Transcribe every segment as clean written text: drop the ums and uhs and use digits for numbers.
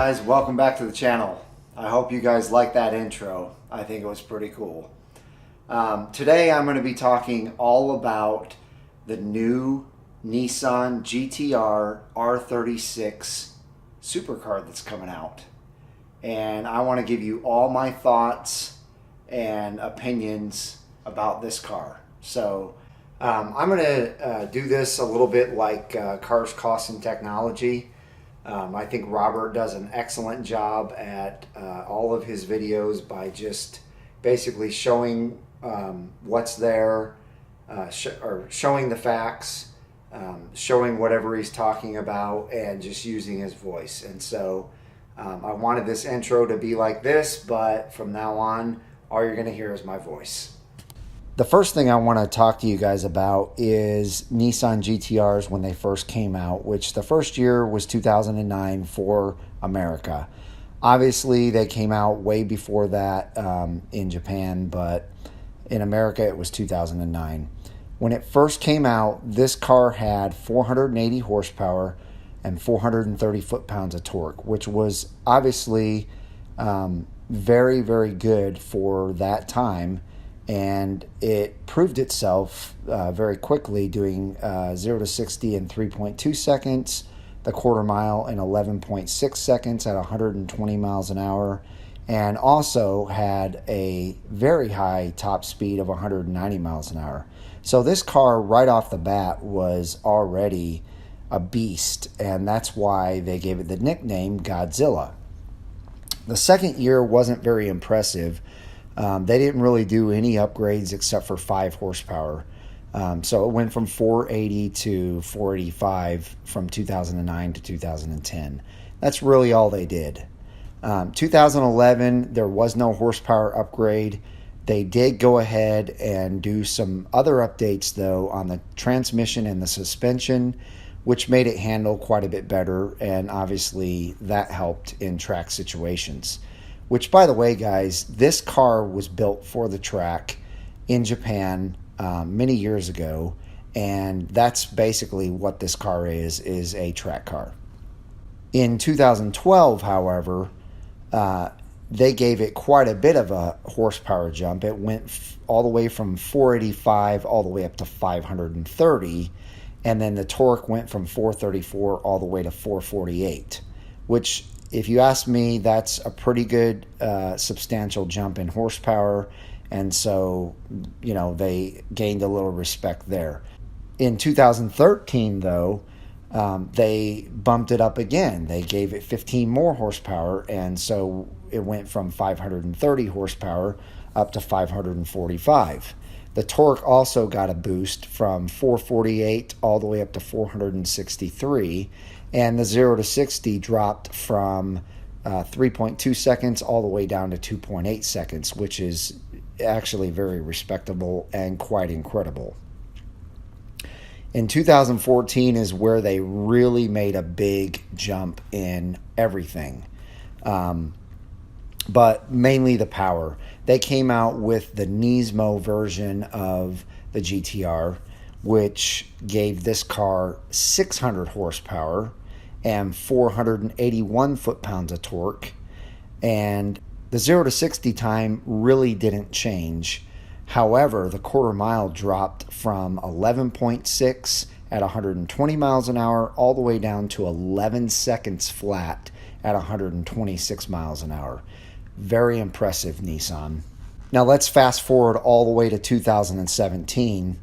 guys, welcome back to the channel. I hope you guys like that intro. I think it was pretty cool. Today I'm going to be talking all about the new Nissan GTR R36 supercar that's coming out. And I want to give you all my thoughts and opinions about this car. So I'm going to do this a little bit like Cars, Cost, and Technology. I think Robert does an excellent job at all of his videos by just basically showing what's there, or showing the facts, showing whatever he's talking about, and just using his voice. And so I wanted this intro to be like this, but from now on, all you're going to hear is my voice. The first thing I want to talk to you guys about is Nissan GTRs when they first came out, which the first year was 2009 for America. Obviously, they came out way before that in Japan, but in America it was 2009. When it first came out, this car had 480 horsepower and 430 foot-pounds of torque, which was obviously very, very good for that time. And it proved itself very quickly, doing 0 to 60 in 3.2 seconds, the quarter mile in 11.6 seconds at 120 miles an hour, and also had a very high top speed of 190 miles an hour. So this car right off the bat was already a beast, and that's why they gave it the nickname Godzilla. The second year wasn't very impressive. They didn't really do any upgrades except for 5 horsepower. So it went from 480 to 485 from 2009 to 2010. That's really all they did. 2011, there was no horsepower upgrade. They did go ahead and do some other updates, though, on the transmission and the suspension, which made it handle quite a bit better. And obviously, that helped in track situations. Which, by the way, guys, this car was built for the track in Japan many years ago, and that's basically what this car is a track car. In 2012, however, they gave it quite a bit of a horsepower jump. It went all the way from 485 all the way up to 530, and then the torque went from 434 all the way to 448, which, if you ask me, that's a pretty good substantial jump in horsepower, and so, you know, they gained a little respect there. In 2013, though, they bumped it up again. They gave it 15 more horsepower, and so it went from 530 horsepower up to 545. The torque also got a boost from 448 all the way up to 463. And the 0 to 60 dropped from 3.2 seconds all the way down to 2.8 seconds, which is actually very respectable and quite incredible. In 2014 is where they really made a big jump in everything, but mainly the power. They came out with the Nismo version of the GTR, which gave this car 600 horsepower and 481 foot-pounds of torque. And the 0 to 60 time really didn't change. However, the quarter mile dropped from 11.6 at 120 miles an hour all the way down to 11 seconds flat at 126 miles an hour. Very impressive, Nissan. Now let's fast forward all the way to 2017.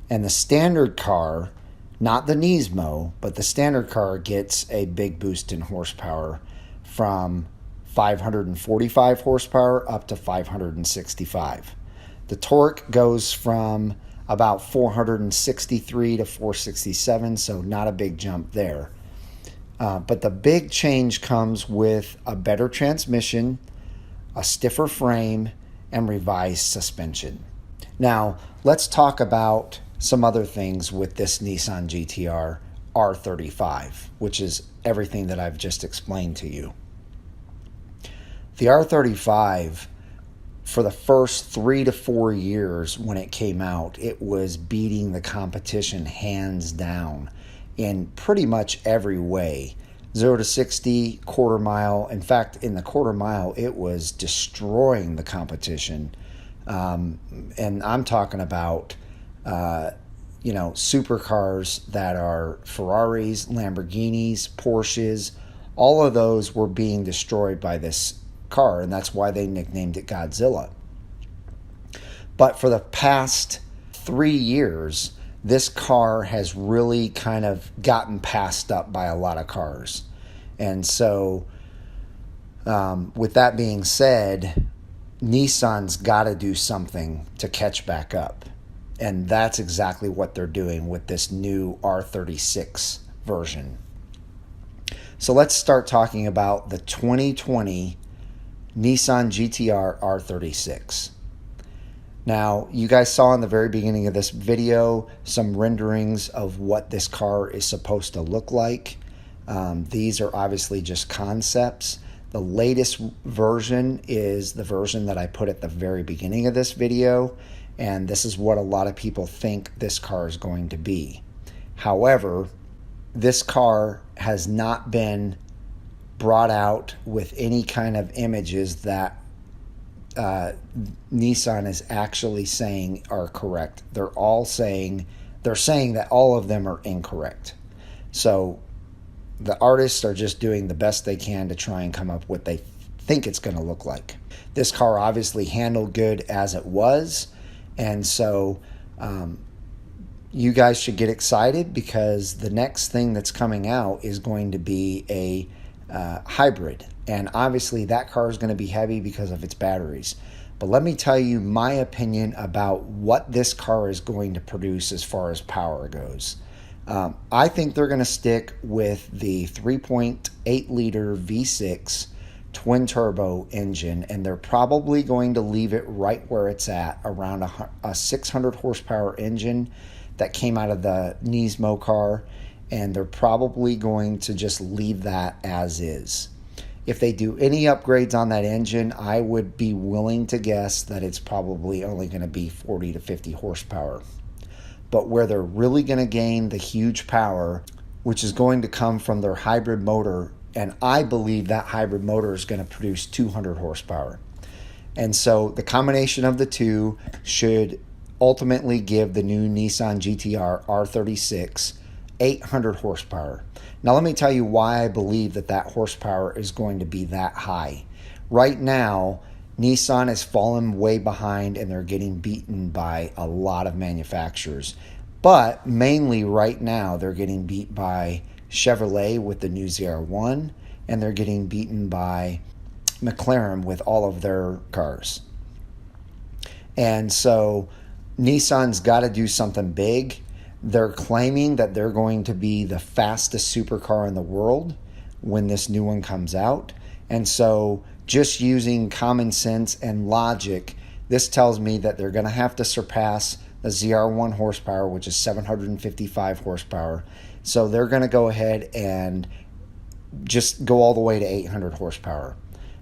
And the standard car, not the Nismo, but the standard car gets a big boost in horsepower from 545 horsepower up to 565. The torque goes from about 463 to 467, so not a big jump there. But the big change comes with a better transmission, a stiffer frame, and revised suspension. Now, let's talk about some other things with this Nissan GTR R35, which is everything that I've just explained to you. The R35, for the first 3 to 4 years when it came out, it was beating the competition hands down in pretty much every way. 0 to 60, quarter mile. In fact, in the quarter mile, it was destroying the competition. And I'm talking about, supercars that are Ferraris, Lamborghinis, Porsches. All of those were being destroyed by this car, and that's why they nicknamed it Godzilla. But for the past 3 years, this car has really kind of gotten passed up by a lot of cars. And so, with that being said, Nissan's got to do something to catch back up. And that's exactly what they're doing with this new R36 version. So let's start talking about the 2020 Nissan GTR R36. Now, you guys saw in the very beginning of this video some renderings of what this car is supposed to look like. These are obviously just concepts. The latest version is the version that I put at the very beginning of this video, and this is what a lot of people think this car is going to be. However, this car has not been brought out with any kind of images that Nissan is actually saying are correct. They're saying that all of them are incorrect. So the artists are just doing the best they can to try and come up with what they think it's going to look like. This car obviously handled good as it was, and so you guys should get excited because the next thing that's coming out is going to be a hybrid. And obviously that car is going to be heavy because of its batteries. But let me tell you my opinion about what this car is going to produce as far as power goes. I think they're going to stick with the 3.8 liter V6 twin turbo engine, and they're probably going to leave it right where it's at, around a 600 horsepower engine that came out of the Nismo car, and they're probably going to just leave that as is. If they do any upgrades on that engine, I would be willing to guess that it's probably only going to be 40 to 50 horsepower. But where they're really going to gain the huge power, which is going to come from their hybrid motor, and I believe that hybrid motor is going to produce 200 horsepower. And so the combination of the two should ultimately give the new Nissan GTR R36 800 horsepower. Now let me tell you why I believe that horsepower is going to be that high. Right now, Nissan has fallen way behind and they're getting beaten by a lot of manufacturers. But mainly right now, they're getting beat by Chevrolet with the new ZR1, and they're getting beaten by McLaren with all of their cars. And so Nissan's got to do something big. They're claiming that they're going to be the fastest supercar in the world when this new one comes out. And so just using common sense and logic, this tells me that they're going to have to surpass the ZR1 horsepower, which is 755 horsepower. So they're going to go ahead and just go all the way to 800 horsepower.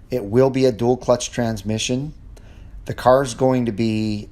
It will be a dual clutch transmission. The car's going to be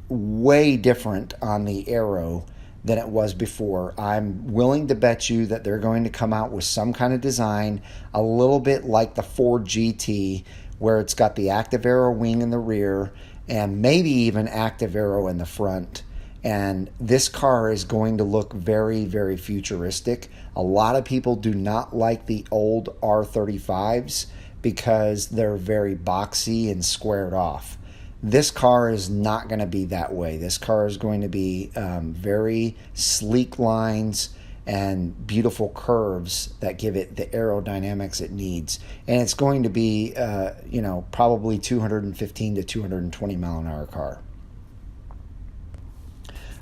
way different on the aero than it was before. I'm willing to bet you that they're going to come out with some kind of design a little bit like the Ford GT, where it's got the active aero wing in the rear and maybe even active aero in the front. And this car is going to look very, very futuristic. A lot of people do not like the old R35s because they're very boxy and squared off. This car is not going to be that way. This car is going to be very sleek lines and beautiful curves that give it the aerodynamics it needs. And it's going to be, probably 215 to 220 mile an hour car.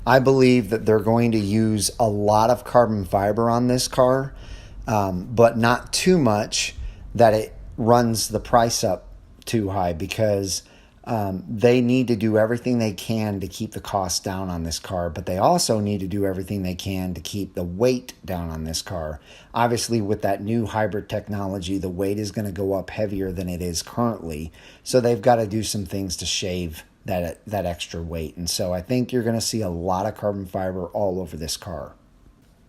I believe that they're going to use a lot of carbon fiber on this car, but not too much that it runs the price up too high, because they need to do everything they can to keep the cost down on this car, but they also need to do everything they can to keep the weight down on this car. Obviously, with that new hybrid technology, the weight is going to go up heavier than it is currently, so they've got to do some things to shave that extra weight. And so I think you're going to see a lot of carbon fiber all over this car.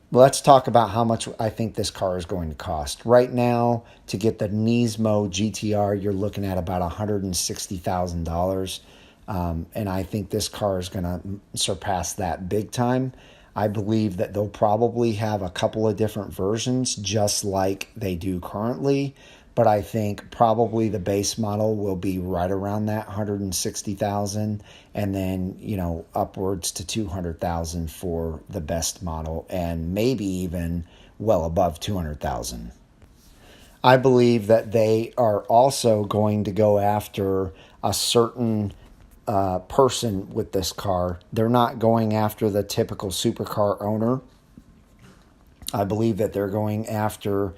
Let's talk about how much I think this car is going to cost. Right now, to get the Nismo GTR, you're looking at about $160,000. And I think this car is going to surpass that big time. I believe that they'll probably have a couple of different versions, just like they do currently. But I think probably the base model will be right around that 160,000, and then, you know, upwards to 200,000 for the best model, and maybe even well above 200,000. I believe that they are also going to go after a certain person with this car. They're not going after the typical supercar owner. I believe that they're going after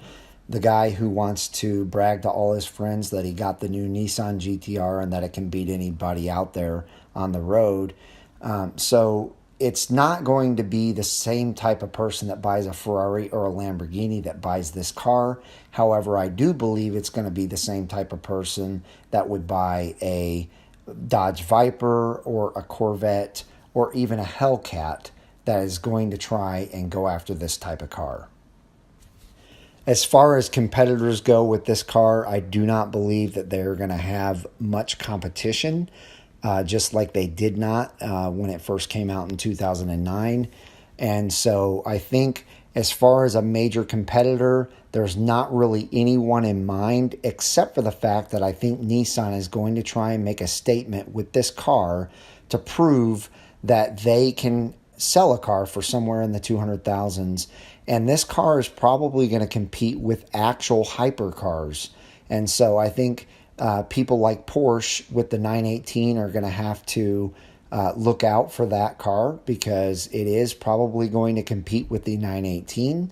the guy who wants to brag to all his friends that he got the new Nissan GTR and that it can beat anybody out there on the road. So it's not going to be the same type of person that buys a Ferrari or a Lamborghini that buys this car. However, I do believe it's going to be the same type of person that would buy a Dodge Viper or a Corvette or even a Hellcat that is going to try and go after this type of car. As far as competitors go with this car, I do not believe that they're going to have much competition, just like they did not when it first came out in 2009. And so I think as far as a major competitor, there's not really anyone in mind, except for the fact that I think Nissan is going to try and make a statement with this car to prove that they can sell a car for somewhere in the 200,000s. And this car is probably going to compete with actual hypercars. And so I think people like Porsche with the 918 are going to have to look out for that car, because it is probably going to compete with the 918.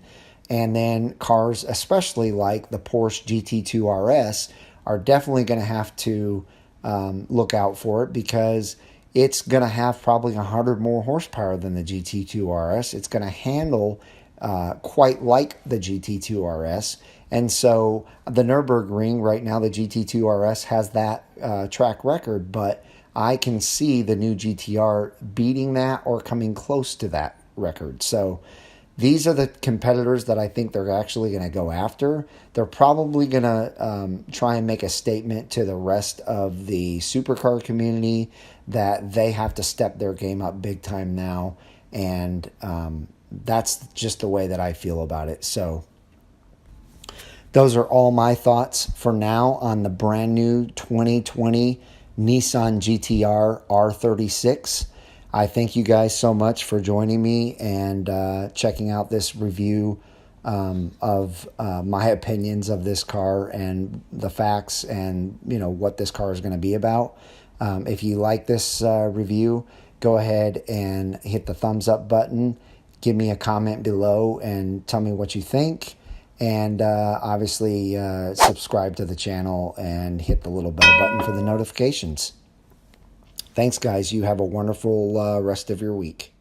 And then cars, especially like the Porsche GT2 RS, are definitely going to have to look out for it, because it's going to have probably 100 more horsepower than the GT2 RS. It's going to handle quite like the GT2 RS. And so the Nürburgring right now, the GT2 RS has that track record, but I can see the new GTR beating that or coming close to that record. So these are the competitors that I think they're actually going to go after. They're probably going to try and make a statement to the rest of the supercar community that they have to step their game up big time now. And that's just the way that I feel about it. So those are all my thoughts for now on the brand new 2020 Nissan GTR R36. I thank you guys so much for joining me and checking out this review of my opinions of this car and the facts and, you know, what this car is going to be about. If you like this review, go ahead and hit the thumbs up button. Give me a comment below and tell me what you think. And obviously subscribe to the channel and hit the little bell button for the notifications. Thanks, guys. You have a wonderful rest of your week.